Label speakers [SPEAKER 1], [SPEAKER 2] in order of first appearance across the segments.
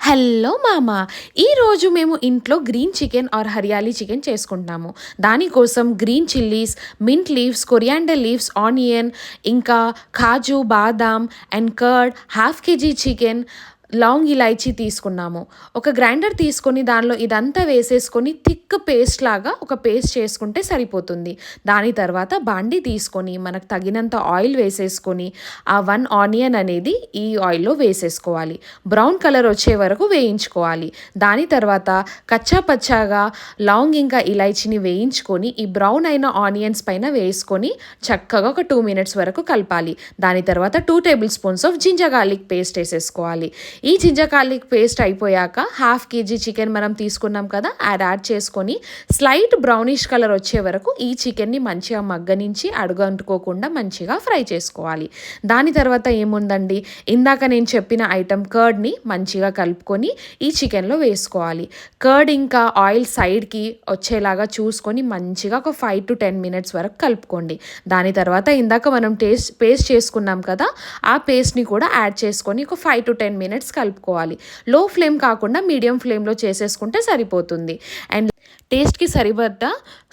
[SPEAKER 1] Hello మామ! ఈరోజు మేము ఇంట్లో green chicken or hariyali chicken చేసుకుంటున్నాము. దానికోసం green chillies, mint leaves, coriander leaves, onion, ఇంకా కాజు, బాదాం and curd, half KG chicken, లాంగ్ ఇలాచీ తీసుకున్నాము. ఒక గ్రైండర్ తీసుకొని దానిలో ఇదంతా వేసేసుకొని థిక్ పేస్ట్ లాగా ఒక పేస్ట్ చేసుకుంటే సరిపోతుంది. దాని తర్వాత బాండీ తీసుకొని మనకు తగినంత ఆయిల్ వేసేసుకొని ఆ 1 ఆనియన్ అనేది ఈ ఆయిల్లో వేసేసుకోవాలి. బ్రౌన్ కలర్ వచ్చే వరకు వేయించుకోవాలి. దాని తర్వాత కచ్చా పచ్చాగా లాంగ్ ఇంకా ఇలాచీని వేయించుకొని ఈ బ్రౌన్ అయిన ఆనియన్స్ పైన వేసుకొని చక్కగా ఒక 2 మినిట్స్ వరకు కలపాలి. దాని తర్వాత 2 tablespoons of ginger garlic paste వేసేసుకోవాలి. ఈ జింజర్ గార్లిక్ పేస్ట్ అయిపోయాక హాఫ్ కేజీ చికెన్ మనం తీసుకున్నాం కదా, అది యాడ్ చేసుకొని స్లైట్ బ్రౌనిష్ కలర్ వచ్చే వరకు ఈ చికెన్ని మంచిగా మగ్గనించి అడుగంటుకోకుండా మంచిగా ఫ్రై చేసుకోవాలి. దాని తర్వాత ఏముందండి, ఇందాక నేను చెప్పిన ఐటమ్ కర్డ్ని మంచిగా కలుపుకొని ఈ చికెన్లో వేసుకోవాలి. కర్డ్ ఇంకా ఆయిల్ సైడ్కి వచ్చేలాగా చూసుకొని మంచిగా ఒక 5 to 10 మినిట్స్ వరకు కలుపుకోండి. దాని తర్వాత ఇందాక మనం పేస్ట్ చేసుకున్నాం కదా, ఆ పేస్ట్ని కూడా యాడ్ చేసుకొని ఒక 5 to 10 మినిట్స్ కలుపుకోవాలి. లో ఫ్లేమ్ కాకుండా మీడియం ఫ్లేమ్లో చేసేసుకుంటే సరిపోతుంది. అండ్ టేస్ట్కి సరిపడ్డ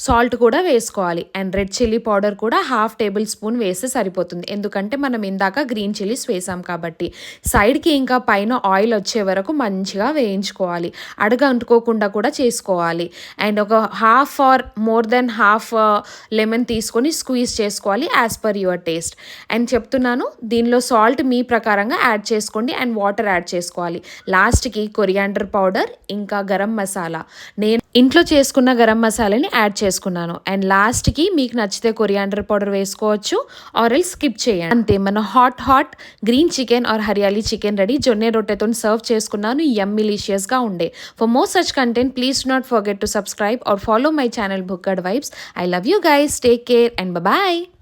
[SPEAKER 1] సాల్ట్ కూడా వేసుకోవాలి. అండ్ రెడ్ చిల్లీ పౌడర్ కూడా హాఫ్ టేబుల్ స్పూన్ వేస్తే సరిపోతుంది, ఎందుకంటే మనం ఇందాక గ్రీన్ చిల్లీస్ వేసాం కాబట్టి. సైడ్కి ఇంకా పైన ఆయిల్ వచ్చే వరకు మంచిగా వేయించుకోవాలి. అడగ అంటుకోకుండా కూడా చేసుకోవాలి. అండ్ ఒక half or more than half lemon తీసుకొని స్క్వీజ్ చేసుకోవాలి as per your taste. And చెప్తున్నాను, దీనిలో సాల్ట్ మీ ప్రకారంగా యాడ్ చేసుకోండి అండ్ వాటర్ యాడ్ చేసుకోవాలి. లాస్ట్కి కొరియాండర్ పౌడర్ ఇంకా గరం మసాలా, నేను ఇంట్లో చేసుకున్న గరం మసాలాని యాడ్ చేసుకున్నాను. అండ్ లాస్ట్కి మీకు నచ్చితే కొరియాండర్ పౌడర్ వేసుకోవచ్చు ఆర్ ఎల్స్ స్కిప్ చేయండి. అంతే, మన hot green chicken or hariyali chicken ready. జొన్నె రొట్టెతో సర్వ్ చేసుకున్నాను, యమ్మీలిషియస్గా ఉండే. For more such content please do not forget to subscribe or follow my channel Bhukkad Vibes. I love you guys. Take care and bye-bye.